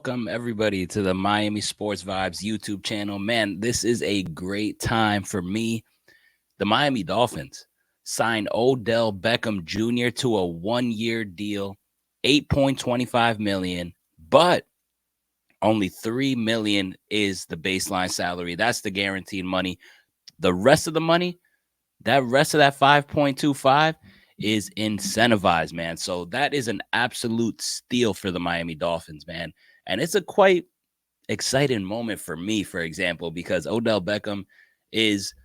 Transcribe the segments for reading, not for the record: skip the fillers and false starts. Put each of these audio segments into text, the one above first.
welcome everybody to the Miami Sports Vibes YouTube channel. Man, this is a great time for me. The Miami Dolphins signed Odell Beckham Jr. to a 1-year deal, 8.25 million, but only 3 million is the baseline salary. That's the guaranteed money. The rest of the money, that rest of that 5.25 is incentivized, man. So that is an absolute steal for the Miami Dolphins, man. And it's a quite exciting moment for me, for example, because Odell Beckham is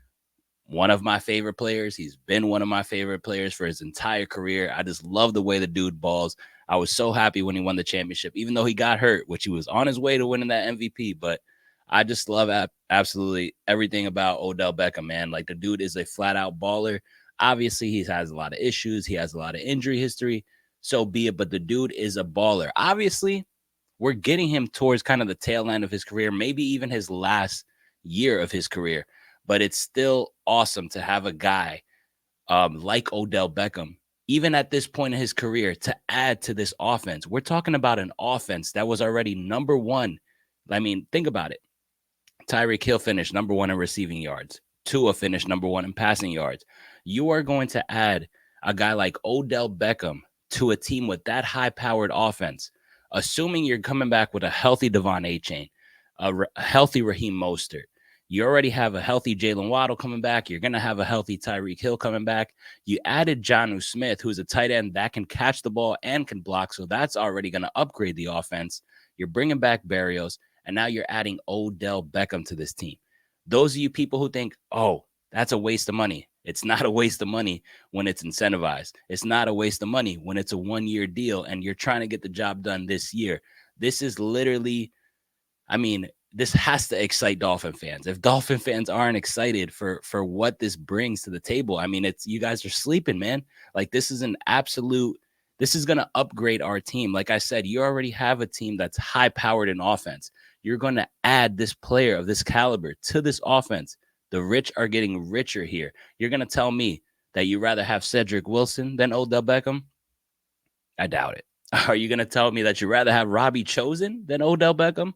one of my favorite players. He's been one of my favorite players for his entire career. I just love the way the dude balls. I was so happy when he won the championship, even though he got hurt, which he was on his way to winning that MVP. But I just love absolutely everything about Odell Beckham, man. Like the dude is a flat out baller. Obviously, he has a lot of issues. He has a lot of injury history. So be it. But the dude is a baller. Obviously, we're getting him towards kind of the tail end of his career, maybe even his last year of his career. But it's still awesome to have a guy like Odell Beckham, even at this point in his career, to add to this offense. We're talking about an offense that was already number one. I mean, think about it. Tyreek Hill finished number one in receiving yards. Tua finished number one in passing yards. You are going to add a guy like Odell Beckham to a team with that high-powered offense, assuming you're coming back with a healthy Devon Achane, a healthy Raheem Mostert. You already have a healthy Jalen Waddle coming back. You're going to have a healthy Tyreek Hill coming back. You added Jonnu Smith, who's a tight end that can catch the ball and can block, so that's already going to upgrade the offense. You're bringing back Barrios, and now you're adding Odell Beckham to this team. Those of you people who think, oh, that's a waste of money. It's not a waste of money when it's incentivized. It's not a waste of money when it's a 1-year deal and you're trying to get the job done this year. This is literally, this has to excite Dolphin fans. If Dolphin fans aren't excited for what this brings to the table, it's you guys are sleeping, man. Like this is going to upgrade our team. Like I said, you already have a team that's high powered in offense. You're going to add this player of this caliber to this offense. The rich are getting richer here. You're going to tell me that you rather have Cedric Wilson than Odell Beckham? I doubt it. Are you going to tell me that you rather have Robbie Chosen than Odell Beckham?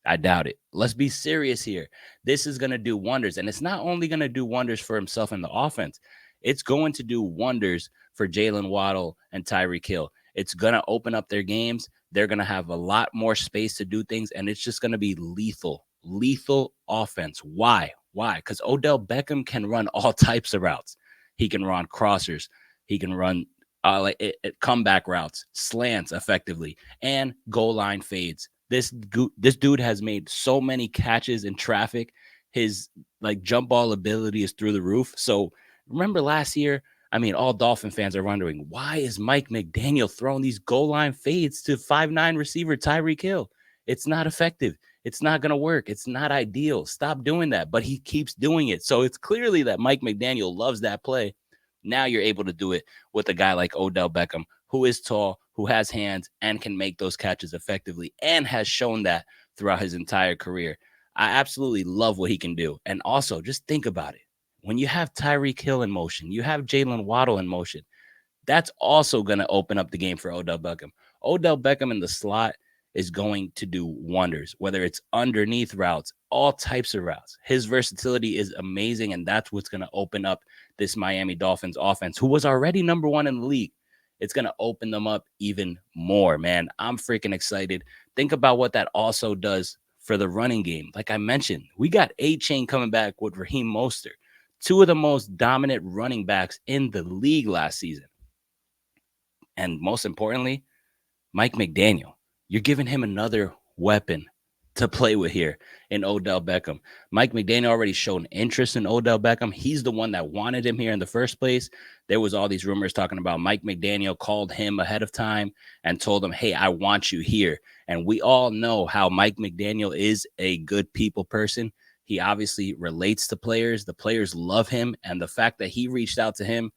I doubt it. Let's be serious here. This is going to do wonders. And it's not only going to do wonders for himself in the offense, it's going to do wonders for Jalen Waddle and Tyreek Hill. It's going to open up their games. They're going to have a lot more space to do things, and it's just going to be lethal offense. Why? Because Odell Beckham can run all types of routes. He can run crossers. He can run comeback routes, slants effectively, and goal line fades. This dude has made so many catches in traffic. His jump ball ability is through the roof. So remember last year, all Dolphin fans are wondering, why is Mike McDaniel throwing these goal line fades to 5'9" receiver Tyreek Hill? It's not effective. It's not going to work. It's not ideal. Stop doing that. But he keeps doing it. So it's clearly that Mike McDaniel loves that play. Now you're able to do it with a guy like Odell Beckham, who is tall, who has hands, and can make those catches effectively, and has shown that throughout his entire career. I absolutely love what he can do. And also, just think about it. When you have Tyreek Hill in motion, you have Jalen Waddle in motion, that's also going to open up the game for Odell Beckham. Odell Beckham in the slot is going to do wonders, whether it's underneath routes, all types of routes. His versatility is amazing, and that's what's going to open up this Miami Dolphins offense, who was already number one in the league. It's going to open them up even more, man. I'm freaking excited. Think about what that also does for the running game. Like I mentioned, we got Achane coming back with Raheem Mostert, two of the most dominant running backs in the league last season. And most importantly, Mike McDaniel. You're giving him another weapon to play with here in Odell Beckham. Mike McDaniel already showed interest in Odell Beckham. He's the one that wanted him here in the first place. There was all these rumors talking about Mike McDaniel called him ahead of time and told him, hey, I want you here. And we all know how Mike McDaniel is a good people person. He obviously relates to players. The players love him. And the fact that he reached out to him,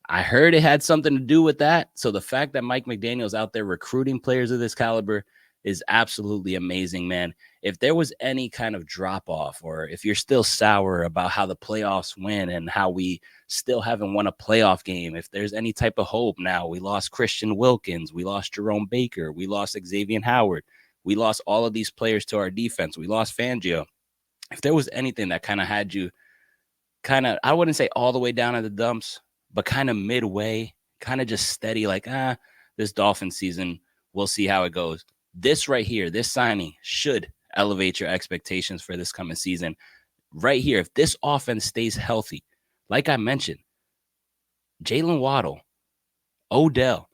I heard it had something to do with that. So the fact that Mike McDaniel's out there recruiting players of this caliber is absolutely amazing, man. If there was any kind of drop off, or if you're still sour about how the playoffs went and how we still haven't won a playoff game, if there's any type of hope now, we lost Christian Wilkins, we lost Jerome Baker, we lost Xavier Howard. We lost all of these players to our defense. We lost Fangio. If there was anything that kind of had you I wouldn't say all the way down in the dumps, but kind of midway, kind of just steady, like, this Dolphin season, we'll see how it goes. This right here, this signing should elevate your expectations for this coming season. Right here, if this offense stays healthy, like I mentioned, Jalen Waddle, Odell,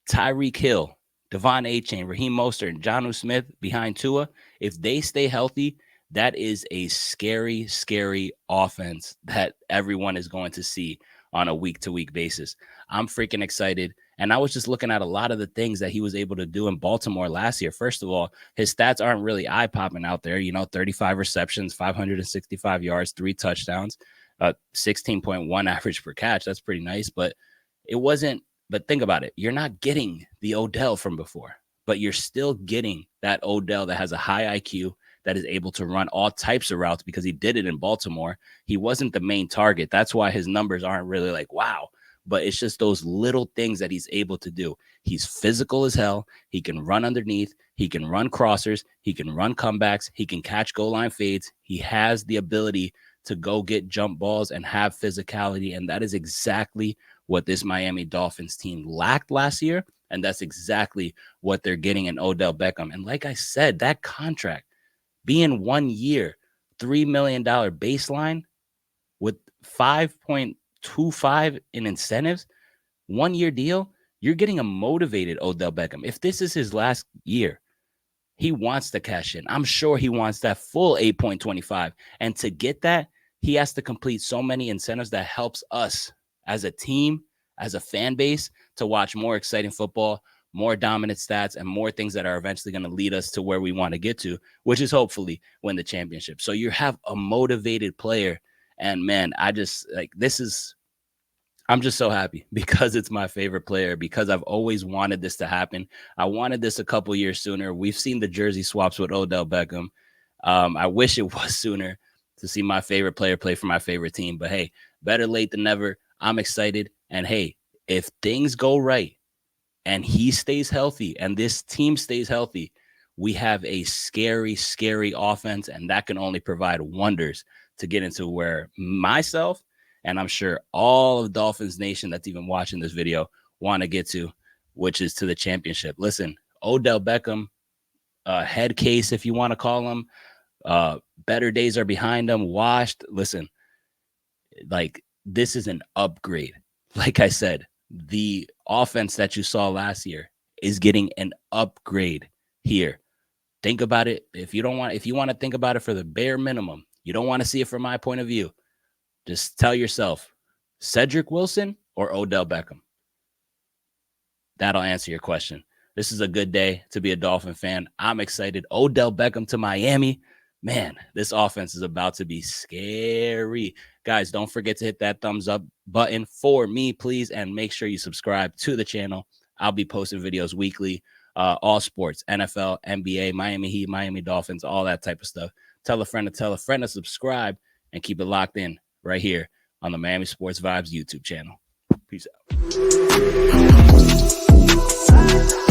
Tyreek Hill, Devon Achane, Raheem Mostert, and Jonnu Smith behind Tua, if they stay healthy, that is a scary, scary offense that everyone is going to see on a week-to-week basis. I'm freaking excited. And I was just looking at a lot of the things that he was able to do in Baltimore last year. First of all, his stats aren't really eye-popping out there. 35 receptions, 565 yards, 3 touchdowns, 16.1 average per catch. That's pretty nice. But think about it. You're not getting the Odell from before, but you're still getting that Odell that has a high IQ, that is able to run all types of routes because he did it in Baltimore. He wasn't the main target. That's why his numbers aren't really like, wow. But it's just those little things that he's able to do. He's physical as hell. He can run underneath. He can run crossers. He can run comebacks. He can catch goal line fades. He has the ability to go get jump balls and have physicality. And that is exactly what this Miami Dolphins team lacked last year. And that's exactly what they're getting in Odell Beckham. And like I said, that contract, being 1 year, $3 million baseline with 5.25 in incentives, 1 year deal, you're getting a motivated Odell Beckham. If this is his last year, he wants to cash in. I'm sure he wants that full 8.25. And to get that, he has to complete so many incentives that helps us as a team, as a fan base, to watch more exciting football, more dominant stats, and more things that are eventually going to lead us to where we want to get to, which is hopefully win the championship. So you have a motivated player. And man, I'm just so happy because it's my favorite player, because I've always wanted this to happen. I wanted this a couple years sooner. We've seen the jersey swaps with Odell Beckham. I wish it was sooner to see my favorite player play for my favorite team. But hey, better late than never. I'm excited. And hey, if things go right, and he stays healthy and this team stays healthy, we have a scary, scary offense, and that can only provide wonders to get into where myself, and I'm sure all of Dolphins Nation that's even watching this video, want to get to, which is to the championship. Listen, Odell Beckham, head case, if you want to call him, better days are behind him, washed. Listen, like, this is an upgrade. Like I said, the offense that you saw last year is getting an upgrade here. Think about it. If you want to think about it for the bare minimum, you don't want to see it from my point of view, just tell yourself, Cedric Wilson or Odell Beckham. That'll answer your question. This is a good day to be a Dolphin fan. I'm excited. Odell Beckham to Miami. Man, this offense is about to be scary. Guys, don't forget to hit that thumbs up button for me, please, and make sure you subscribe to the channel. I'll be posting videos weekly, all sports, NFL, NBA, Miami Heat, Miami Dolphins, all that type of stuff. Tell a friend to subscribe, and keep it locked in right here on the Miami Sports Vibes YouTube channel. Peace out.